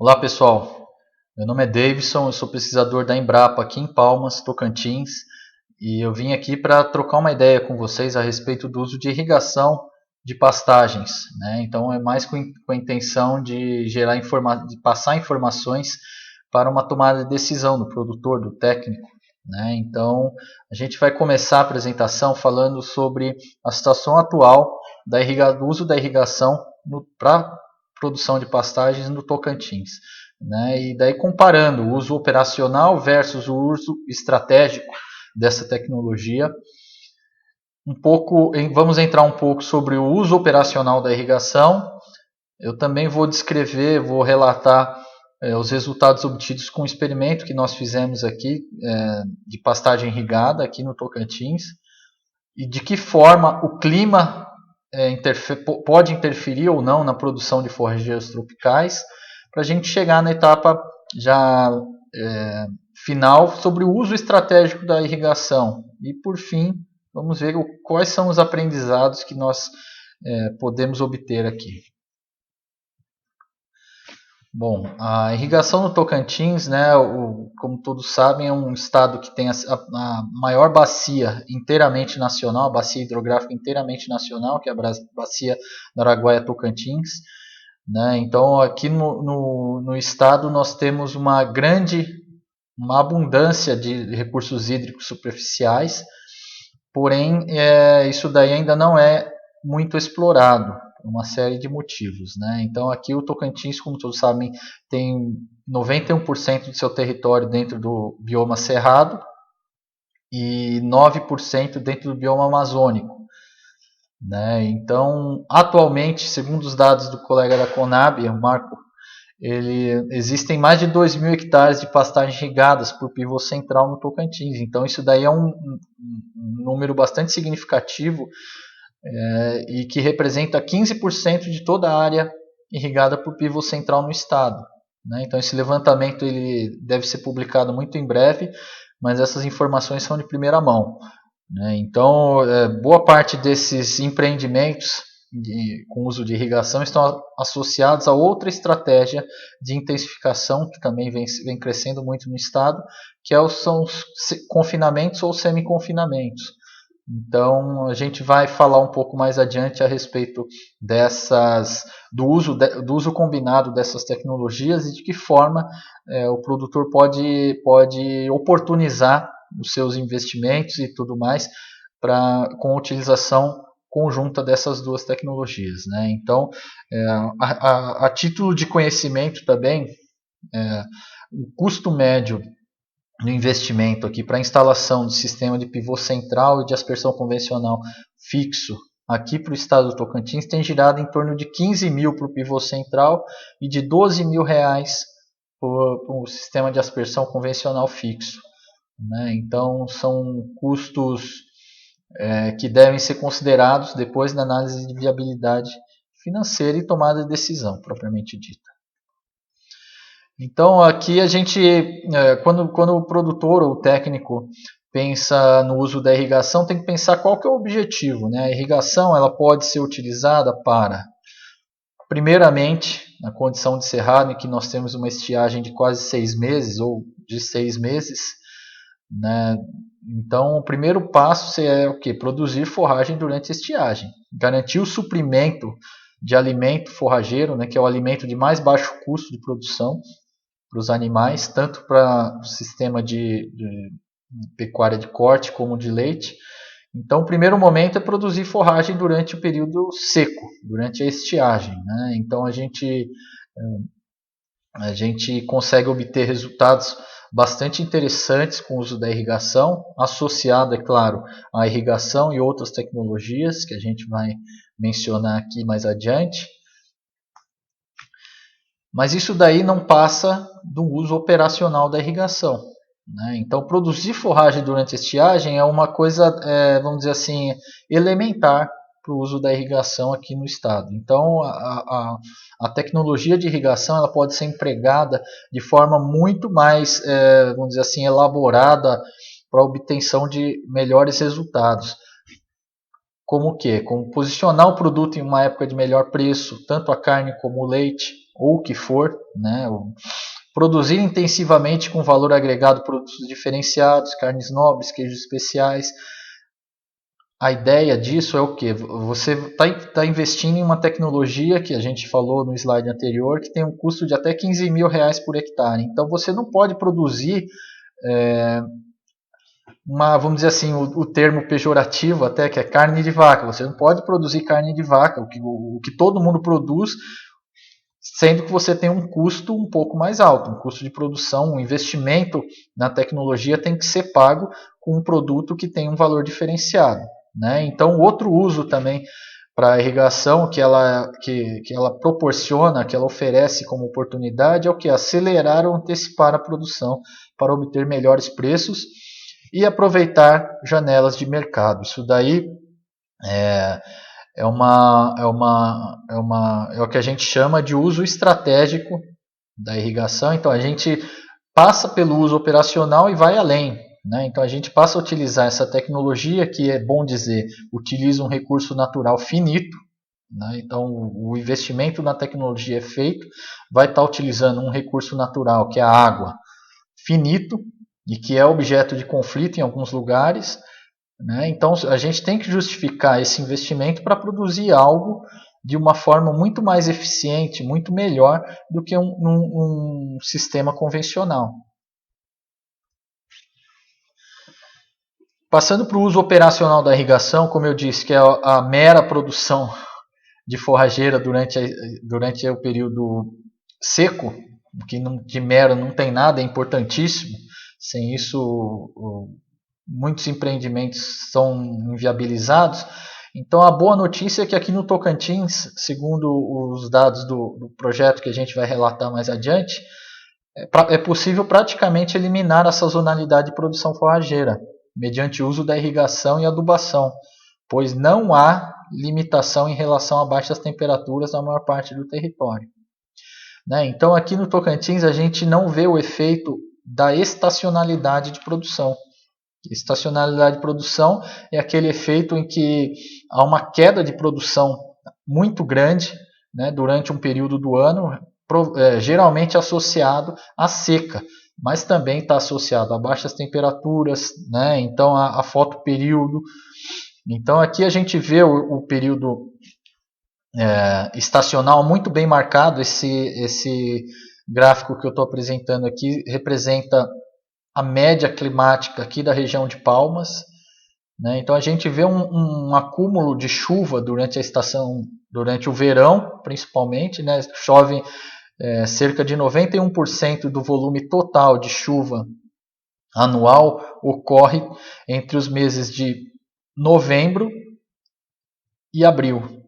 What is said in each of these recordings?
Olá pessoal, meu nome é Davidson, eu sou pesquisador da Embrapa aqui em Palmas, Tocantins, e eu vim aqui para trocar uma ideia com vocês a respeito do uso de irrigação de pastagens, né? Então é mais com a intenção de de passar informações para uma tomada de decisão do produtor, do técnico, né? Então a gente vai começar a apresentação falando sobre a situação atual do uso da irrigação para produção de pastagens no Tocantins, né? E daí comparando o uso operacional versus o uso estratégico dessa tecnologia. Vamos entrar um pouco sobre o uso operacional da irrigação. Eu também vou vou relatar os resultados obtidos com o experimento que nós fizemos aqui de pastagem irrigada aqui no Tocantins e de que forma o clima pode interferir ou não na produção de forrageiros tropicais, para a gente chegar na etapa já final sobre o uso estratégico da irrigação. E por fim, vamos ver quais são os aprendizados que nós podemos obter aqui. Bom, a irrigação no Tocantins, né, como todos sabem, é um estado que tem a maior bacia inteiramente nacional, a bacia hidrográfica inteiramente nacional, que é a bacia do Araguaia-Tocantins, né? Então, aqui no estado nós temos uma abundância de recursos hídricos superficiais, porém isso daí ainda não é muito explorado por uma série de motivos, né? Então aqui o Tocantins, como todos sabem, tem 91% de seu território dentro do bioma cerrado e 9% dentro do bioma amazônico, né? Então, atualmente, segundo os dados do colega da Conab, o Marco, existem mais de 2.000 hectares de pastagens irrigadas por pivô central no Tocantins. Então, isso daí é um número bastante significativo e que representa 15% de toda a área irrigada por pivô central no estado, né? Então, esse levantamento ele deve ser publicado muito em breve, mas essas informações são de primeira mão, né? Então, boa parte desses empreendimentos com uso de irrigação estão associados a outra estratégia de intensificação que também vem crescendo muito no estado, que são os confinamentos ou semi-confinamentos. Então, a gente vai falar um pouco mais adiante a respeito do uso combinado dessas tecnologias e de que forma o produtor pode oportunizar os seus investimentos e tudo mais com a utilização conjunta dessas duas tecnologias, né? Então, a título de conhecimento também, o custo médio no investimento aqui para a instalação de sistema de pivô central e de aspersão convencional fixo aqui para o estado do Tocantins tem girado em torno de 15 mil para o pivô central e de 12 mil reais para o sistema de aspersão convencional fixo, né? Então são custos que devem ser considerados depois da análise de viabilidade financeira e tomada de decisão propriamente dita. Então aqui a gente, quando o produtor ou o técnico pensa no uso da irrigação, tem que pensar qual que é o objetivo, né? A irrigação ela pode ser utilizada para, primeiramente, na condição de cerrado, em que nós temos uma estiagem de quase 6 meses ou de 6 meses, né? Então o primeiro passo é o quê? Produzir forragem durante a estiagem, garantir o suprimento de alimento forrageiro, né, que é o alimento de mais baixo custo de produção para os animais, tanto para o sistema de pecuária de corte como de leite. Então, o primeiro momento é produzir forragem durante o período seco, durante a estiagem, né? Então, a gente consegue obter resultados bastante interessantes com o uso da irrigação, associado, é claro, à irrigação e outras tecnologias que a gente vai mencionar aqui mais adiante. Mas isso daí não passa do uso operacional da irrigação, né? Então, produzir forragem durante a estiagem é uma coisa, vamos dizer assim, elementar para o uso da irrigação aqui no estado. Então, a tecnologia de irrigação ela pode ser empregada de forma muito mais, vamos dizer assim, elaborada para a obtenção de melhores resultados. Como o quê? Como posicionar o produto em uma época de melhor preço, tanto a carne como o leite, ou o que for, né? Produzir intensivamente com valor agregado produtos diferenciados, carnes nobres, queijos especiais. A ideia disso é o que? Você está investindo em uma tecnologia que a gente falou no slide anterior, que tem um custo de até 15 mil reais por hectare. Então você não pode produzir vamos dizer assim, o termo pejorativo até, que é carne de vaca. Você não pode produzir carne de vaca, o que todo mundo produz, sendo que você tem um custo um pouco mais alto, um custo de produção, um investimento na tecnologia tem que ser pago com um produto que tem um valor diferenciado, né? Então, outro uso também para a irrigação que ela proporciona, que ela oferece como oportunidade, é o que? Acelerar ou antecipar a produção para obter melhores preços e aproveitar janelas de mercado. Isso daí é o que a gente chama de uso estratégico da irrigação. Então a gente passa pelo uso operacional e vai além, né? Então a gente passa a utilizar essa tecnologia, que é bom dizer, utiliza um recurso natural finito, né? Então o investimento na tecnologia é feito, vai estar utilizando um recurso natural, que é a água, finito, e que é objeto de conflito em alguns lugares, né? Então a gente tem que justificar esse investimento para produzir algo de uma forma muito mais eficiente, muito melhor do que um sistema convencional. Passando para o uso operacional da irrigação, como eu disse, que é a mera produção de forrageira durante o período seco, que de mero não tem nada, é importantíssimo. Sem isso, muitos empreendimentos são inviabilizados. Então a boa notícia é que aqui no Tocantins, segundo os dados do projeto que a gente vai relatar mais adiante, é possível praticamente eliminar a sazonalidade de produção forrageira, mediante o uso da irrigação e adubação, pois não há limitação em relação a baixas temperaturas na maior parte do território, né? Então aqui no Tocantins a gente não vê o efeito da estacionalidade de produção. Estacionalidade de produção é aquele efeito em que há uma queda de produção muito grande, né, durante um período do ano, geralmente associado à seca, mas também está associado a baixas temperaturas, né, então a fotoperíodo. Então aqui a gente vê o período estacional muito bem marcado. Esse gráfico que eu estou apresentando aqui representa a média climática aqui da região de Palmas, né? Então a gente vê um acúmulo de chuva durante a estação, durante o verão principalmente, né? Chove cerca de 91% do volume total de chuva anual ocorre entre os meses de novembro e abril,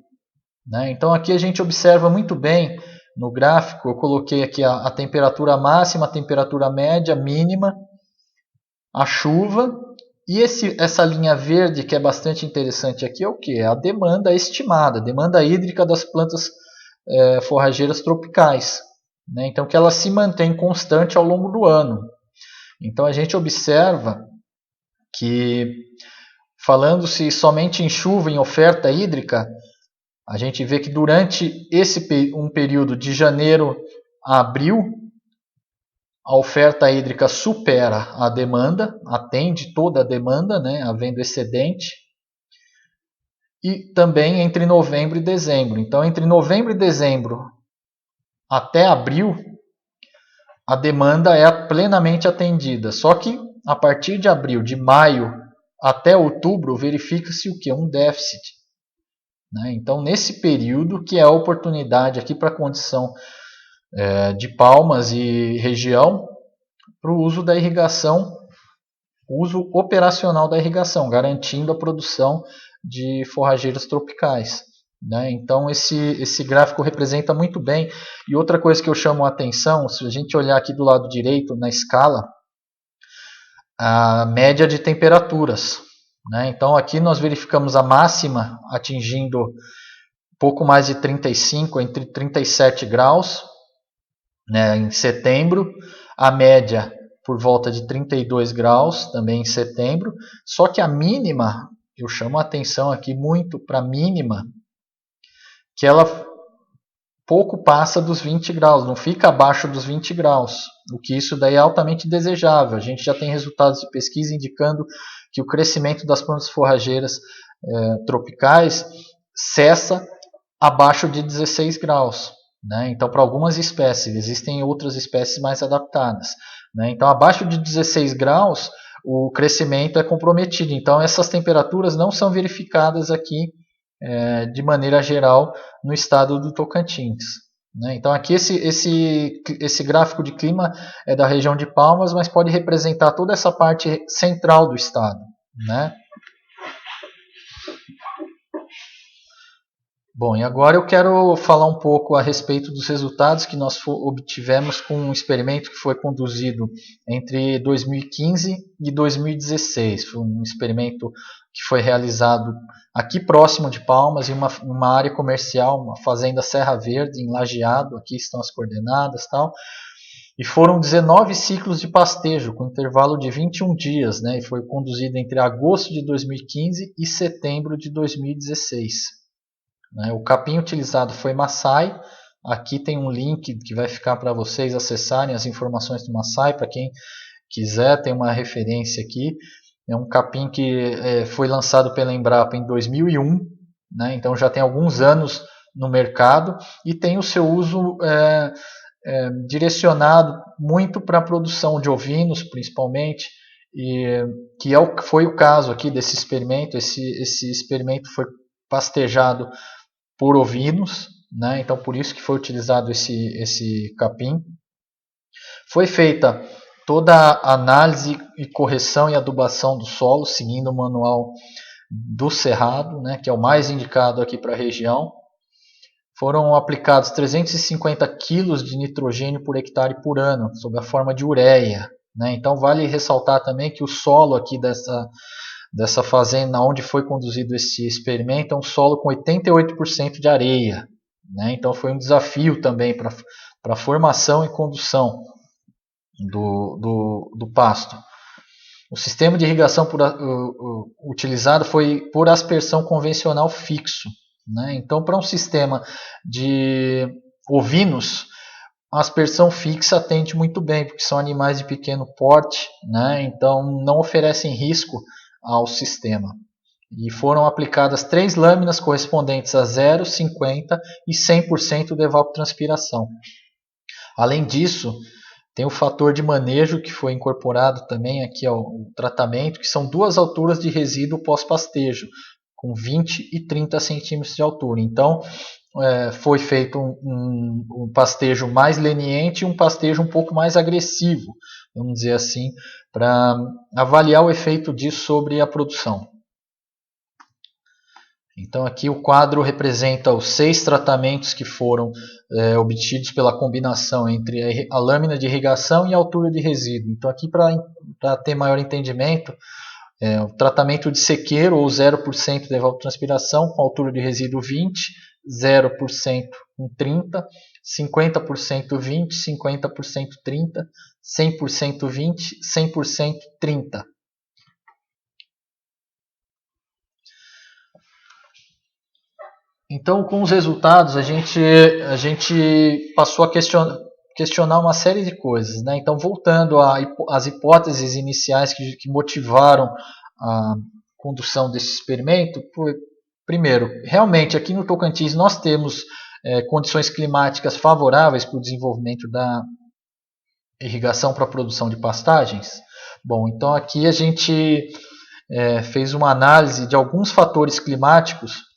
né? Então aqui a gente observa muito bem no gráfico, eu coloquei aqui a temperatura máxima, a temperatura média, mínima, a chuva, e essa linha verde que é bastante interessante aqui é o que? A demanda estimada, a demanda hídrica das plantas forrageiras tropicais, né? Então que ela se mantém constante ao longo do ano. Então a gente observa que, falando-se somente em chuva, em oferta hídrica, a gente vê que durante um período de janeiro a abril, a oferta hídrica supera a demanda, atende toda a demanda, né, havendo excedente. E também entre novembro e dezembro. Então, entre novembro e dezembro até abril, a demanda é plenamente atendida. Só que a partir de abril, de maio até outubro, verifica-se o que? Um déficit, né? Então, nesse período, que é a oportunidade aqui para a condição de Palmas e região, para o uso da irrigação, uso operacional da irrigação, garantindo a produção de forrageiras tropicais, né? Então esse gráfico representa muito bem. E outra coisa que eu chamo a atenção, se a gente olhar aqui do lado direito na escala, a média de temperaturas, né? Então aqui nós verificamos a máxima atingindo pouco mais de 35, entre 37 graus, né, em setembro, a média por volta de 32 graus também em setembro, só que a mínima, eu chamo a atenção aqui muito para a mínima, que ela pouco passa dos 20 graus, não fica abaixo dos 20 graus, o que isso daí é altamente desejável. A gente já tem resultados de pesquisa indicando que o crescimento das plantas forrageiras tropicais cessa abaixo de 16 graus. Né? Então, para algumas espécies, existem outras espécies mais adaptadas. Né? Então, abaixo de 16 graus, o crescimento é comprometido. Então, essas temperaturas não são verificadas aqui de maneira geral no estado do Tocantins. Né? Então, aqui esse gráfico de clima é da região de Palmas, mas pode representar toda essa parte central do estado. Né? Bom, e agora eu quero falar um pouco a respeito dos resultados que nós obtivemos com um experimento que foi conduzido entre 2015 e 2016. Foi um experimento que foi realizado aqui próximo de Palmas, em uma área comercial, uma fazenda Serra Verde, em Lajeado. Aqui estão as coordenadas, tal. E foram 19 ciclos de pastejo, com intervalo de 21 dias, né? E foi conduzido entre agosto de 2015 e setembro de 2016. O capim utilizado foi Massai. Aqui tem um link que vai ficar para vocês acessarem as informações do Massai, para quem quiser, tem uma referência aqui. É um capim que foi lançado pela Embrapa em 2001, né? Então já tem alguns anos no mercado e tem o seu uso direcionado muito para a produção de ovinos, principalmente, e que foi o caso aqui desse experimento. Esse experimento foi pastejado por ovinos, né? Então por isso que foi utilizado esse capim. Foi feita toda a análise e correção e adubação do solo, seguindo o manual do Cerrado, né? Que é o mais indicado aqui para a região. Foram aplicados 350 kg de nitrogênio por hectare por ano, sob a forma de ureia. Né? Então vale ressaltar também que o solo aqui dessa fazenda onde foi conduzido esse experimento é um solo com 88% de areia. Né? Então foi um desafio também para a formação e condução do pasto. O sistema de irrigação utilizado foi por aspersão convencional fixo. Né? Então, para um sistema de ovinos, a aspersão fixa atende muito bem, porque são animais de pequeno porte, né? Então não oferecem risco ao sistema. E foram aplicadas 3 lâminas correspondentes a 0, 50 e 100% de evapotranspiração. Além disso, tem o fator de manejo que foi incorporado também aqui ao tratamento, que são 2 alturas de resíduo pós-pastejo, com 20 e 30 centímetros de altura. Então, foi feito um pastejo mais leniente e um pastejo um pouco mais agressivo, vamos dizer assim, para avaliar o efeito disso sobre a produção. Então aqui o quadro representa os 6 tratamentos que foram obtidos pela combinação entre a lâmina de irrigação e a altura de resíduo. Então aqui para ter maior entendimento, o tratamento de sequeiro ou 0% de evapotranspiração com altura de resíduo 20, 0% com 30, 50% 20, 50% 30, 100% 20, 100% 30. Então, com os resultados, a gente passou a questionar uma série de coisas. Né? Então, voltando às hipóteses iniciais que motivaram a condução desse experimento, primeiro, realmente aqui no Tocantins nós temos condições climáticas favoráveis para o desenvolvimento da irrigação para a produção de pastagens. Bom, então aqui a gente fez uma análise de alguns fatores climáticos.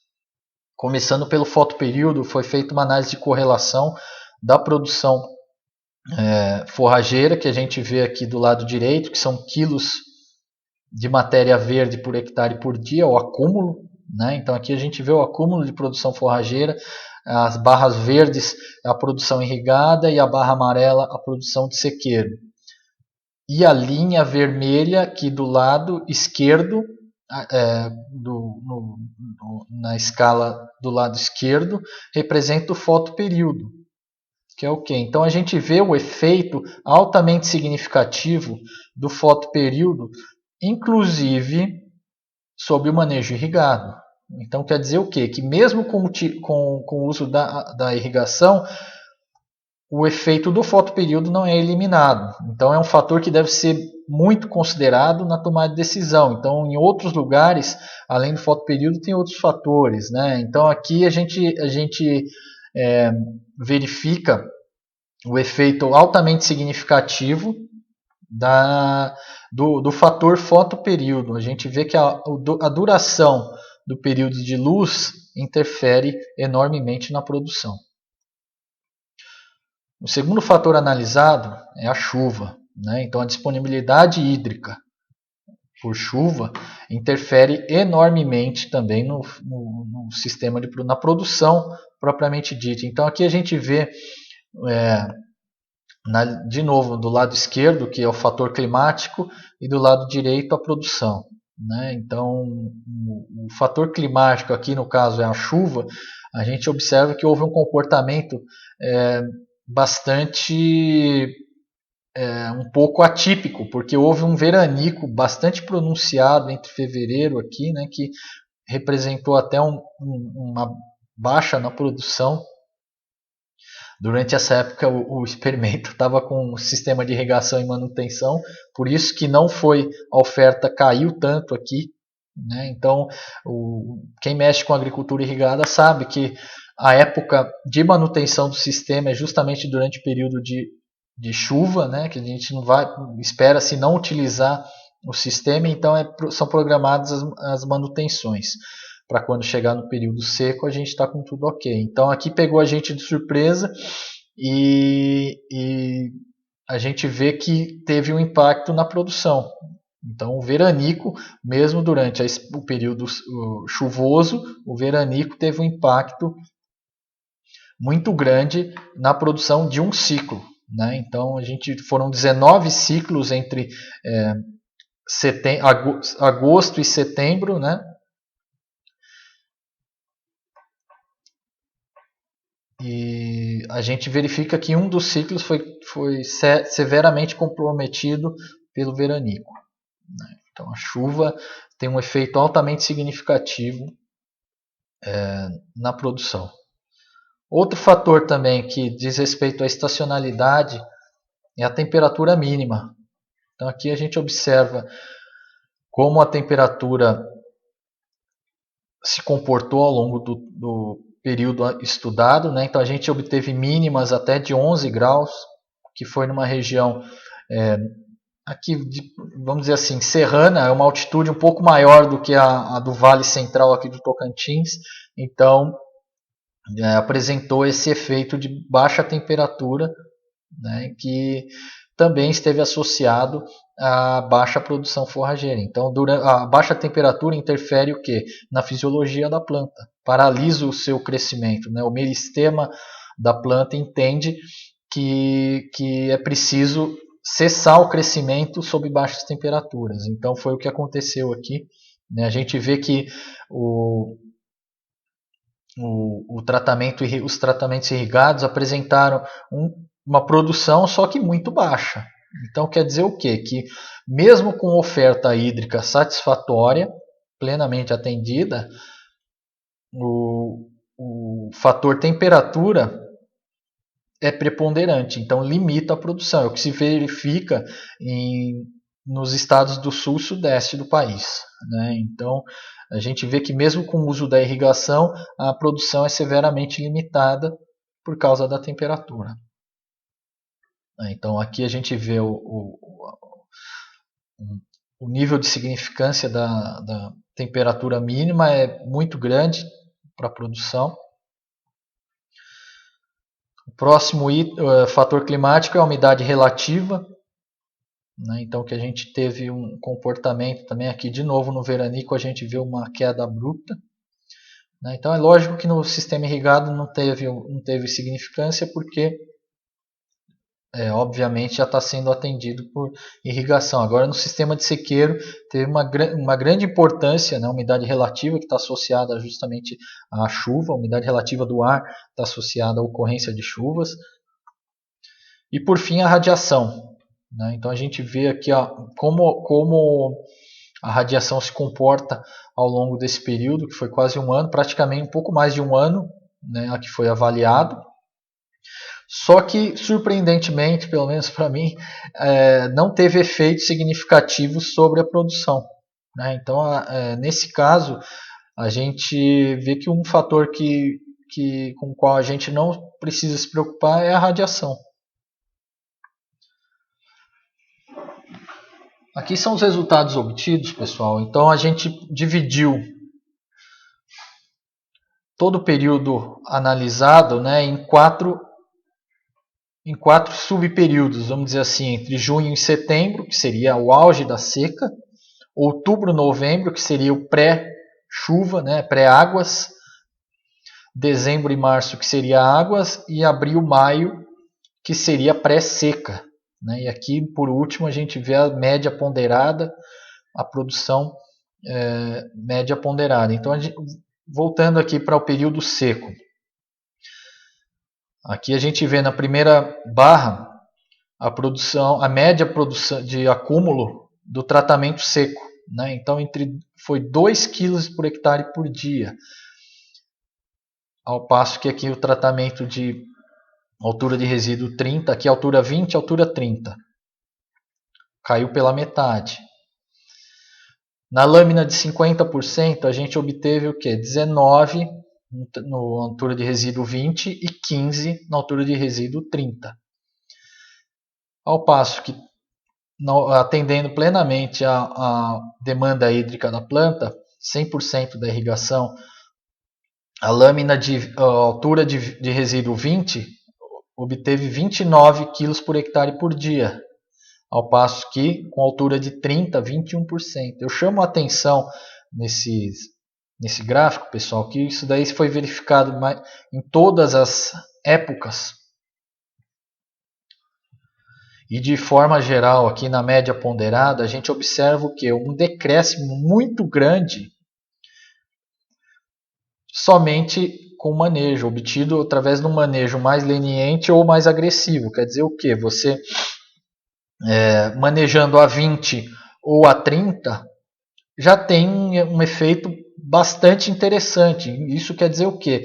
Começando pelo fotoperíodo, foi feita uma análise de correlação da produção forrageira, que a gente vê aqui do lado direito, que são quilos de matéria verde por hectare por dia, o acúmulo. Né? Então aqui a gente vê o acúmulo de produção forrageira, as barras verdes a produção irrigada e a barra amarela a produção de sequeiro. E a linha vermelha aqui do lado esquerdo, na escala do lado esquerdo, representa o fotoperíodo, que é o quê? Então a gente vê o efeito altamente significativo do fotoperíodo, inclusive sobre o manejo irrigado. Então quer dizer o quê? Que mesmo com o uso da irrigação, o efeito do fotoperíodo não é eliminado. Então é um fator que deve ser muito considerado na tomada de decisão. Então, em outros lugares, além do fotoperíodo, tem outros fatores, né? Então aqui a gente verifica o efeito altamente significativo do fator fotoperíodo. A gente vê que a duração do período de luz interfere enormemente na produção. O segundo fator analisado é a chuva, né? Então a disponibilidade hídrica por chuva interfere enormemente também no sistema na produção propriamente dita. Então aqui a gente vê de novo do lado esquerdo, que é o fator climático, e do lado direito a produção, né? Então o fator climático aqui no caso é a chuva. A gente observa que houve um comportamento bastante um pouco atípico, porque houve um veranico bastante pronunciado entre fevereiro aqui, né, que representou até uma baixa na produção. Durante essa época o experimento estava com um sistema de irrigação e manutenção, por isso que não foi, a oferta caiu tanto aqui, né? Então quem mexe com agricultura irrigada sabe que a época de manutenção do sistema é justamente durante o período de chuva, né, que a gente não vai, espera-se não utilizar o sistema, então são programadas as manutenções para quando chegar no período seco a gente está com tudo ok. Então aqui pegou a gente de surpresa e a gente vê que teve um impacto na produção. Então o veranico, mesmo durante o período chuvoso, o veranico teve um impacto muito grande na produção de um ciclo, né? Então foram 19 ciclos entre agosto e setembro, né? E a gente verifica que um dos ciclos foi severamente comprometido pelo veranico, né? Então a chuva tem um efeito altamente significativo na produção. Outro fator também que diz respeito à estacionalidade é a temperatura mínima. Então aqui a gente observa como a temperatura se comportou ao longo do período estudado, né? Então a gente obteve mínimas até de 11 graus, que foi numa região aqui, vamos dizer assim, serrana, é uma altitude um pouco maior do que a do Vale Central aqui do Tocantins, então apresentou esse efeito de baixa temperatura, né, que também esteve associado à baixa produção forrageira. Então, a baixa temperatura interfere o quê? Na fisiologia da planta, paralisa o seu crescimento, né? O meristema da planta entende que é preciso cessar o crescimento sob baixas temperaturas. Então, foi o que aconteceu aqui, né? A gente vê que os tratamentos irrigados apresentaram uma produção só que muito baixa. Então quer dizer o quê? Que mesmo com oferta hídrica satisfatória, plenamente atendida, o fator temperatura é preponderante, então limita a produção. É o que se verifica nos estados do sul e sudeste do país, né? Então a gente vê que mesmo com o uso da irrigação, a produção é severamente limitada por causa da temperatura. Então aqui a gente vê o nível de significância da temperatura mínima é muito grande para a produção. O próximo fator climático é a umidade relativa, né? Então que a gente teve um comportamento também aqui de novo no veranico, a gente vê uma queda abrupta, né? Então é lógico que no sistema irrigado não teve significância porque obviamente já está sendo atendido por irrigação. Agora no sistema de sequeiro teve uma grande importância, né? A umidade relativa que está associada justamente à chuva, a umidade relativa do ar está associada à ocorrência de chuvas. E por fim a radiação, né? Então a gente vê aqui como a radiação se comporta ao longo desse período, que foi quase um ano, praticamente um pouco mais de um ano, né, a que foi avaliado. Só que, surpreendentemente, pelo menos para mim, não teve efeitos significativos sobre a produção, né? Então, nesse caso, a gente vê que um fator com o qual a gente não precisa se preocupar é a radiação. Aqui são os resultados obtidos, pessoal. Então, a gente dividiu todo o período analisado, né, em quatro subperíodos, vamos dizer assim, entre junho e setembro, que seria o auge da seca, outubro, novembro, que seria o pré-chuva, né, pré-águas, dezembro e março, que seria águas, e abril, maio, que seria pré-seca, né? E aqui, por último, a gente vê a média ponderada, a produção média ponderada. Então, voltando aqui para o período seco. Aqui a gente vê na primeira barra a média produção de acúmulo do tratamento seco, né? Então foi 2 kg por hectare por dia, ao passo que aqui o tratamento de altura de resíduo 30, aqui altura 20, altura 30, caiu pela metade. Na lâmina de 50% a gente obteve o que? 19 na altura de resíduo 20 e 15 na altura de resíduo 30. Ao passo que, atendendo plenamente a demanda hídrica da planta, 100% da irrigação, a lâmina de altura de resíduo 20 obteve 29 kg por hectare por dia, ao passo que com altura de 30, 21%. Eu chamo a atenção nesse gráfico, pessoal, que isso daí foi verificado em todas as épocas. E de forma geral, aqui na média ponderada, a gente observa o quê? Um decréscimo muito grande somente com manejo, obtido através de um manejo mais leniente ou mais agressivo. Quer dizer o quê? Você manejando a 20 ou a 30 já tem um efeito bastante interessante. Isso quer dizer o quê?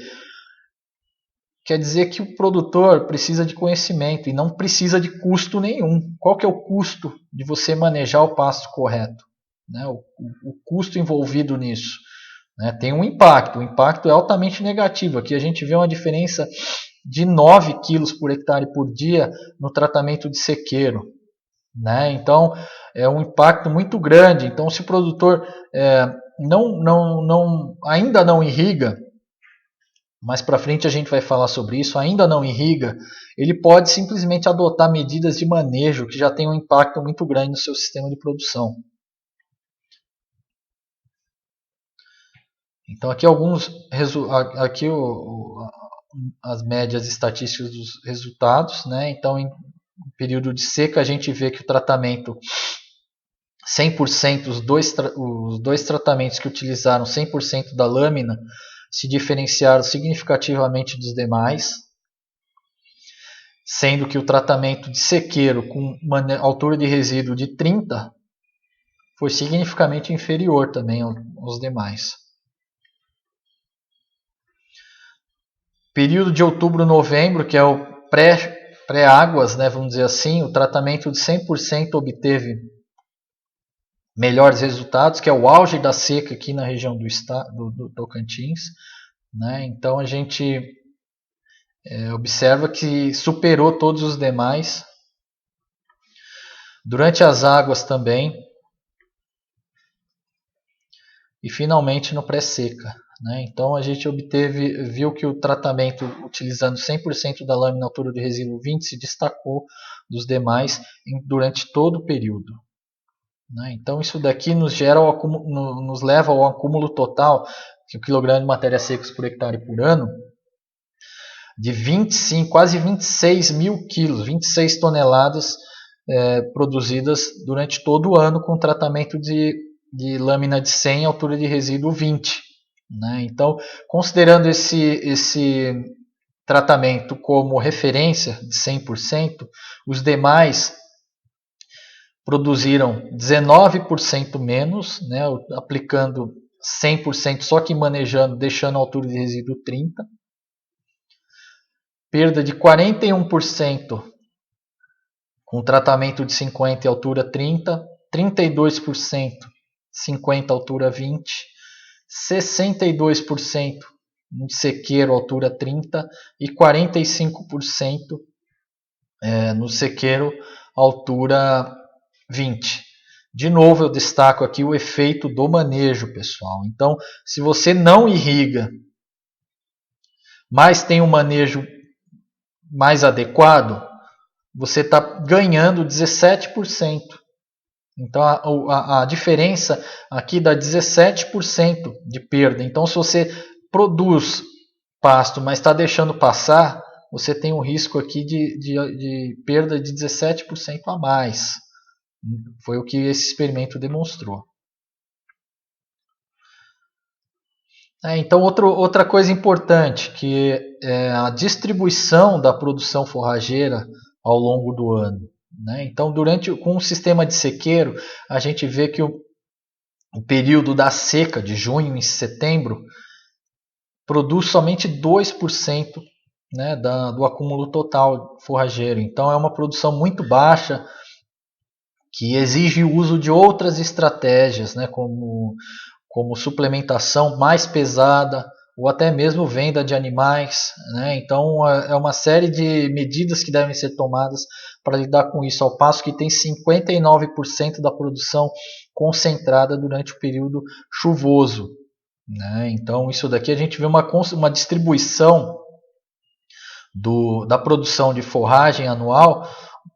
Quer dizer que o produtor precisa de conhecimento e não precisa de custo nenhum. Qual que é o custo de você manejar o pasto correto? Né? O custo envolvido nisso, né? Tem um impacto. O impacto é altamente negativo. Aqui a gente vê uma diferença de 9 kg por hectare por dia no tratamento de sequeiro, né? Então é um impacto muito grande. Então, se o produtor ainda não irriga, mais para frente a gente vai falar sobre isso, ainda não irriga, ele pode simplesmente adotar medidas de manejo que já tem um impacto muito grande no seu sistema de produção. Então aqui as médias estatísticas dos resultados, né? Então em período de seca a gente vê que o tratamento 100%, os dois tratamentos que utilizaram 100% da lâmina se diferenciaram significativamente dos demais, sendo que o tratamento de sequeiro com uma altura de resíduo de 30 foi significativamente inferior também aos demais. Período de outubro-novembro, que é o pré-águas, né, vamos dizer assim, o tratamento de 100% obteve melhores resultados, que é o auge da seca aqui na região do Tocantins, né? Então a gente observa que superou todos os demais. Durante as águas também. E finalmente no pré-seca, né? Então a gente viu que o tratamento utilizando 100% da lâmina altura de resíduo 20 se destacou dos demais durante todo o período. Né? Então isso daqui nos leva ao acúmulo total de quilograma de matéria secas por hectare por ano de 25, quase 26 mil quilos, 26 toneladas produzidas durante todo o ano com tratamento de lâmina de 100 altura de resíduo 20. Né? Então, considerando esse tratamento como referência de 100%, os demais produziram 19% menos, né, aplicando 100%, só que manejando, deixando a altura de resíduo 30%. Perda de 41% com tratamento de 50 e altura 30%, 32% 50 altura 20%, 62% de sequeiro altura 30% e 45% no sequeiro altura 20%. De novo, eu destaco aqui o efeito do manejo, pessoal. Então, se você não irriga, mas tem um manejo mais adequado, você está ganhando 17%. Então, a diferença aqui dá 17% de perda. Então, se você produz pasto, mas está deixando passar, você tem um risco aqui de perda de 17% a mais. Foi o que esse experimento demonstrou. Então, outra coisa importante, que é a distribuição da produção forrageira ao longo do ano. Né? Então, com o sistema de sequeiro, a gente vê que o período da seca, de junho e setembro, produz somente 2%, né, do acúmulo total forrageiro. Então, é uma produção muito baixa, que exige o uso de outras estratégias, né, como suplementação mais pesada, ou até mesmo venda de animais. Né? Então, é uma série de medidas que devem ser tomadas para lidar com isso, ao passo que tem 59% da produção concentrada durante o período chuvoso. Né? Então, isso daqui a gente vê uma distribuição da produção de forragem anual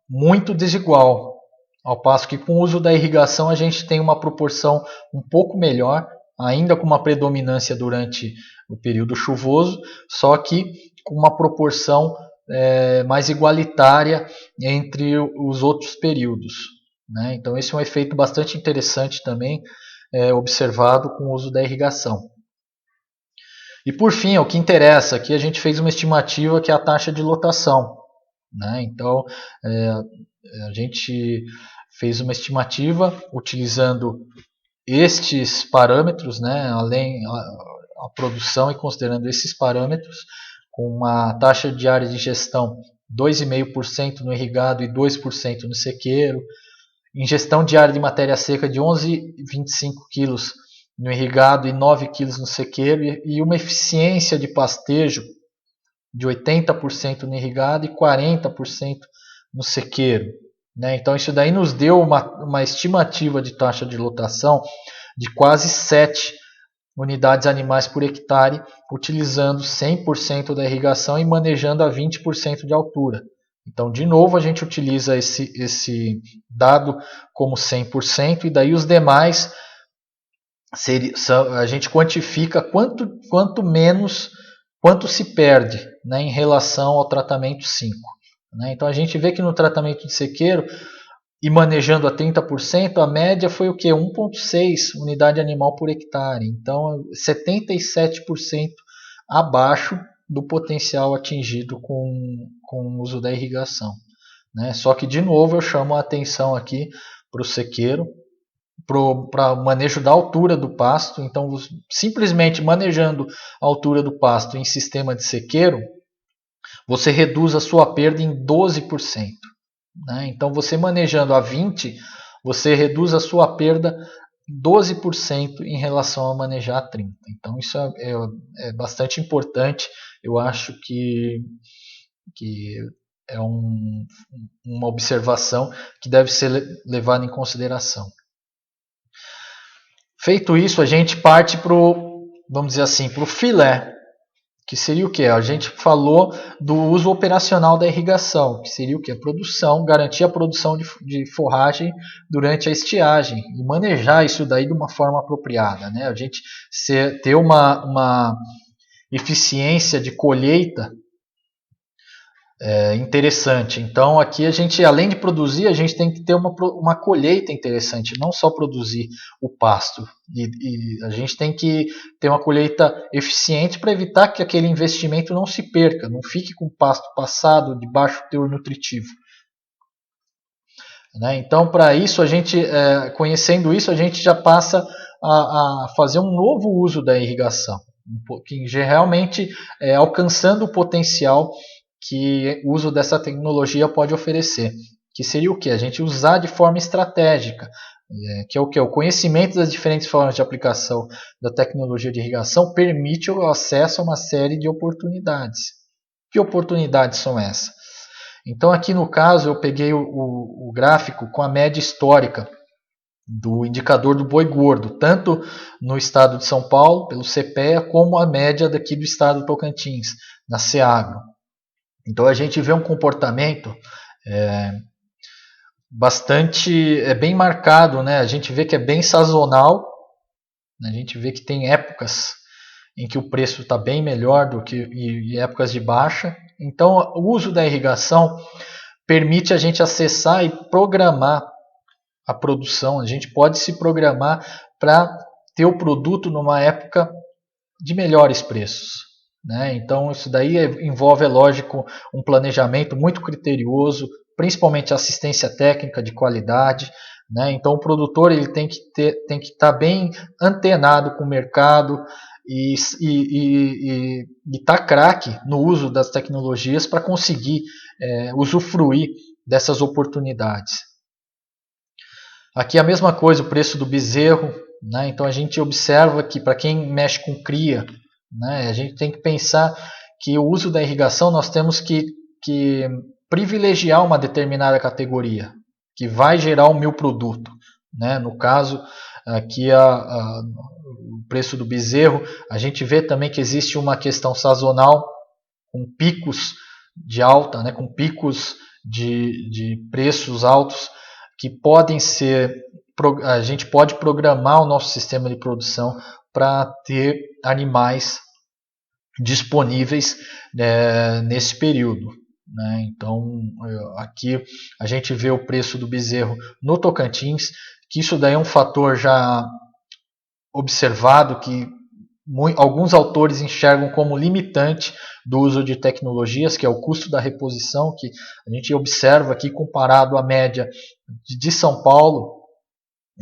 muito desigual. Ao passo que com o uso da irrigação a gente tem uma proporção um pouco melhor, ainda com uma predominância durante o período chuvoso, só que com uma proporção mais igualitária entre os outros períodos. Né? Então esse é um efeito bastante interessante também, observado com o uso da irrigação. E por fim, o que interessa, aqui a gente fez uma estimativa que é a taxa de lotação. Né? Então a gente fez uma estimativa utilizando estes parâmetros, né, além a produção e considerando esses parâmetros, com uma taxa de área de ingestão 2,5% no irrigado e 2% no sequeiro, ingestão diária de matéria seca de 11,25 kg no irrigado e 9 kg no sequeiro, e uma eficiência de pastejo de 80% no irrigado e 40% no sequeiro. Né? Então isso daí nos deu uma estimativa de taxa de lotação de quase 7 unidades animais por hectare, utilizando 100% da irrigação e manejando a 20% de altura. Então, de novo, a gente utiliza esse dado como 100%, e daí os demais a gente quantifica quanto se perde, né, em relação ao tratamento 5. Né? Então a gente vê que no tratamento de sequeiro, e manejando a 30%, a média foi o que? 1,6 unidade animal por hectare. Então 77% abaixo do potencial atingido com o uso da irrigação. Né? Só que, de novo, eu chamo a atenção aqui para o sequeiro, para o manejo da altura do pasto. Então, simplesmente manejando a altura do pasto em sistema de sequeiro, você reduz a sua perda em 12%. Né? Então, você manejando a 20%, você reduz a sua perda 12% em relação a manejar a 30%. Então, isso é bastante importante. Eu acho que é uma observação que deve ser levada em consideração. Feito isso, a gente parte para vamos dizer assim, para o filé, que seria o que? A gente falou do uso operacional da irrigação, que seria o que? A produção, garantir a produção de forragem durante a estiagem e manejar isso daí de uma forma apropriada. Né? A gente ter uma eficiência de colheita interessante. Então aqui a gente, além de produzir, a gente tem que ter uma colheita interessante, não só produzir o pasto. E a gente tem que ter uma colheita eficiente para evitar que aquele investimento não se perca, não fique com o pasto passado de baixo teor nutritivo. né? Então, para isso, a gente, conhecendo isso, a gente já passa a fazer um novo uso da irrigação, que realmente alcançando o potencial que o uso dessa tecnologia pode oferecer, que seria o que? A gente usar de forma estratégica, que é o que? O conhecimento das diferentes formas de aplicação da tecnologia de irrigação permite o acesso a uma série de oportunidades. Que oportunidades são essas? Então, aqui no caso, eu peguei o gráfico com a média histórica do indicador do boi gordo, tanto no estado de São Paulo, pelo CPEA, como a média daqui do estado do Tocantins, na Seagro. Então, a gente vê um comportamento bem marcado, né? A gente vê que é bem sazonal, a gente vê que tem épocas em que o preço está bem melhor do que em épocas de baixa. Então, o uso da irrigação permite a gente acessar e programar a produção. A gente pode se programar para ter o produto numa época de melhores preços, né? Então, isso daí envolve, é lógico, um planejamento muito criterioso, principalmente assistência técnica de qualidade, né? Então, o produtor ele tem que estar bem antenado com o mercado e estar craque no uso das tecnologias para conseguir usufruir dessas oportunidades. Aqui a mesma coisa, o preço do bezerro, né? Então a gente observa que para quem mexe com cria, né, a gente tem que pensar que o uso da irrigação nós temos que privilegiar uma determinada categoria, que vai gerar o meu produto, né? No caso, aqui o preço do bezerro, a gente vê também que existe uma questão sazonal, com picos de alta, né? Com picos de preços altos, que podem ser, a gente pode programar o nosso sistema de produção para ter animais disponíveis nesse período, né? Então, aqui a gente vê o preço do bezerro no Tocantins, que isso daí é um fator já observado, que alguns autores enxergam como limitante do uso de tecnologias, que é o custo da reposição, que a gente observa aqui comparado à média de São Paulo.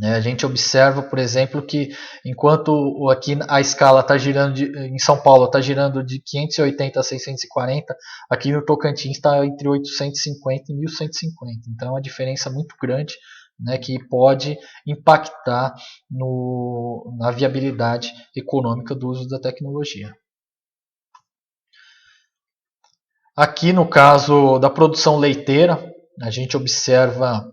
A gente observa, por exemplo, que enquanto aqui a escala está girando em São Paulo está girando de 580 a 640, aqui no Tocantins está entre 850 e 1150. Então é uma diferença muito grande, né, que pode impactar na viabilidade econômica do uso da tecnologia. Aqui no caso da produção leiteira, a gente observa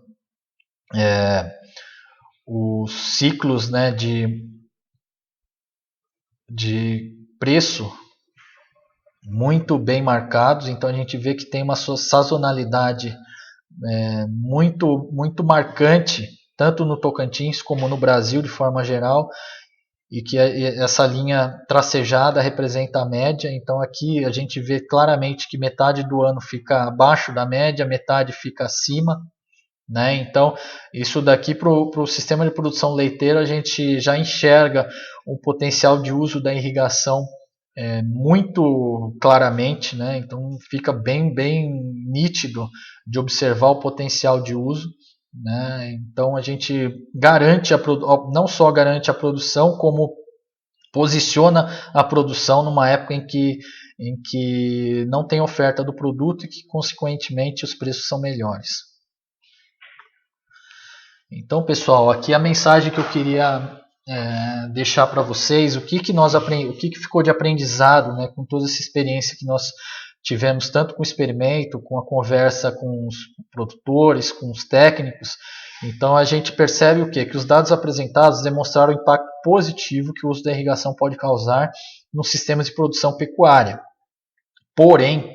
os ciclos, né, de preço muito bem marcados. Então a gente vê que tem uma sazonalidade muito marcante, tanto no Tocantins como no Brasil de forma geral, e que essa linha tracejada representa a média. Então aqui a gente vê claramente que metade do ano fica abaixo da média, metade fica acima, né? Então isso daqui para o sistema de produção leiteira a gente já enxerga um potencial de uso da irrigação muito claramente, né? Então fica bem nítido de observar o potencial de uso, né? Então a gente garante não só garante a produção, como posiciona a produção numa época em que não tem oferta do produto e que consequentemente os preços são melhores. Então, pessoal, aqui a mensagem que eu queria deixar para vocês, o que ficou de aprendizado, né, com toda essa experiência que nós tivemos, tanto com o experimento, com a conversa com os produtores, com os técnicos. Então a gente percebe o quê? Que os dados apresentados demonstraram o impacto positivo que o uso da irrigação pode causar nos sistemas de produção pecuária. Porém,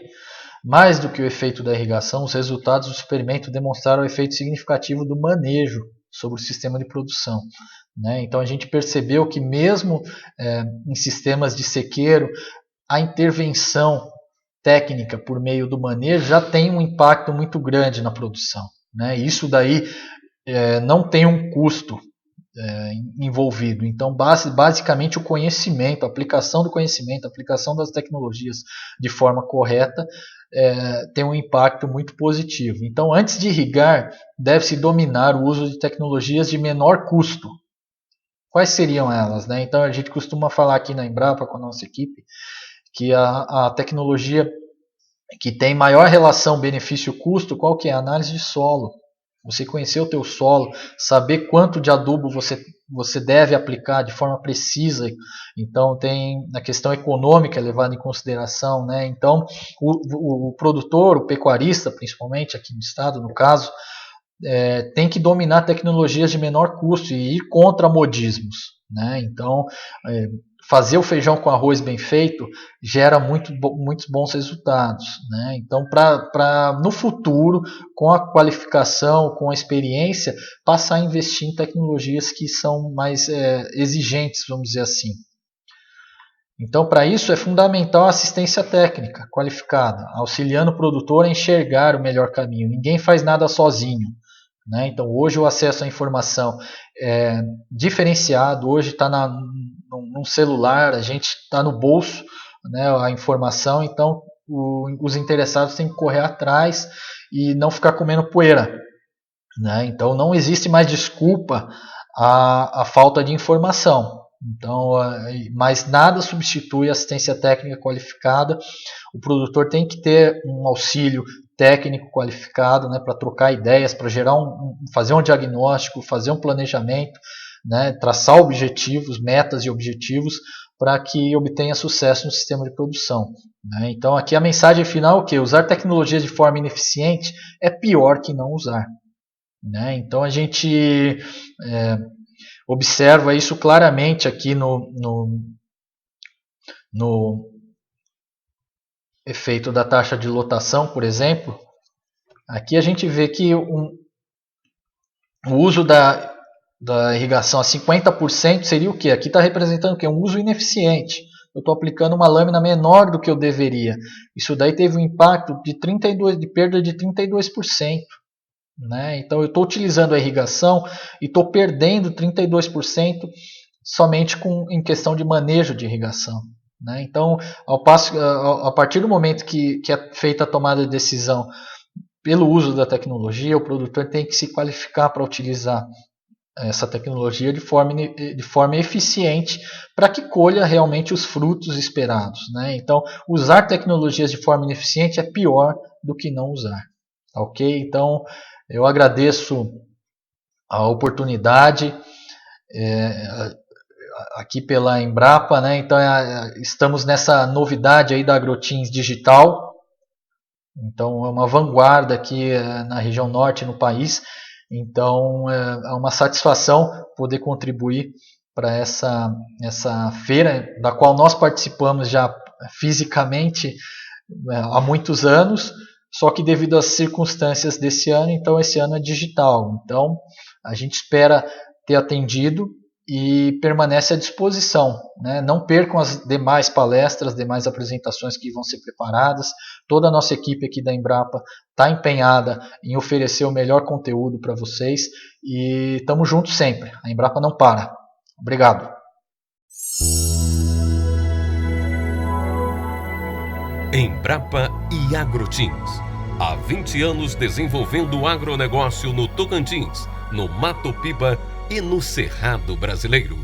mais do que o efeito da irrigação, os resultados do experimento demonstraram o efeito significativo do manejo sobre o sistema de produção, né? Então a gente percebeu que mesmo em sistemas de sequeiro, a intervenção técnica por meio do manejo já tem um impacto muito grande na produção, né? Isso daí não tem um custo envolvido. Então, basicamente, o conhecimento, a aplicação do conhecimento, a aplicação das tecnologias de forma correta tem um impacto muito positivo. Então, antes de irrigar, deve-se dominar o uso de tecnologias de menor custo. Quais seriam elas, né? Então, a gente costuma falar aqui na Embrapa com a nossa equipe que a tecnologia que tem maior relação benefício-custo, qual que é? A análise de solo. Você conhecer o teu solo, saber quanto de adubo você deve aplicar de forma precisa. Então tem a questão econômica levada em consideração, né? Então o produtor, o pecuarista, principalmente aqui no estado, no caso, tem que dominar tecnologias de menor custo e ir contra modismos, né? Então fazer o feijão com arroz bem feito gera muitos bons resultados, né? Então, no futuro, com a qualificação, com a experiência, passar a investir em tecnologias que são mais exigentes, vamos dizer assim. Então, para isso é fundamental a assistência técnica qualificada, auxiliando o produtor a enxergar o melhor caminho. Ninguém faz nada sozinho, né? Então, hoje o acesso à informação é diferenciado, hoje está num celular, a gente está no bolso, né, a informação, então os interessados têm que correr atrás e não ficar comendo poeira, né? Então não existe mais desculpa a falta de informação. Então, mas nada substitui a assistência técnica qualificada. O produtor tem que ter um auxílio técnico qualificado, né, para trocar ideias, para fazer um diagnóstico, fazer um planejamento, né, traçar objetivos, metas e objetivos para que obtenha sucesso no sistema de produção, né? Então aqui a mensagem final é o quê? Usar tecnologias de forma ineficiente é pior que não usar, né? Então a gente observa isso claramente aqui no efeito da taxa de lotação, por exemplo. Aqui a gente vê que o uso da irrigação a 50% seria o quê? Aqui está representando o quê? Um uso ineficiente. Eu estou aplicando uma lâmina menor do que eu deveria. Isso daí teve um impacto de perda de 32%. Né? Então eu estou utilizando a irrigação e estou perdendo 32% somente em questão de manejo de irrigação, né? Então, a partir do momento que é feita a tomada de decisão pelo uso da tecnologia, o produtor tem que se qualificar para utilizar essa tecnologia de forma eficiente para que colha realmente os frutos esperados, né? Então, usar tecnologias de forma ineficiente é pior do que não usar. Ok? Então, eu agradeço a oportunidade aqui pela Embrapa, né? Então estamos nessa novidade aí da AgroTeams digital. Então é uma vanguarda aqui na região norte no país. Então é uma satisfação poder contribuir para essa feira, da qual nós participamos já fisicamente há muitos anos. Só que devido às circunstâncias desse ano, então esse ano é digital. Então a gente espera ter atendido e permanece à disposição, né? Não percam as demais palestras, demais apresentações que vão ser preparadas. Toda a nossa equipe aqui da Embrapa está empenhada em oferecer o melhor conteúdo para vocês e estamos juntos sempre. A Embrapa não para. Obrigado. Embrapa e AgroTeams. Há 20 anos desenvolvendo o agronegócio no Tocantins, no Mato Piba e no Cerrado Brasileiro.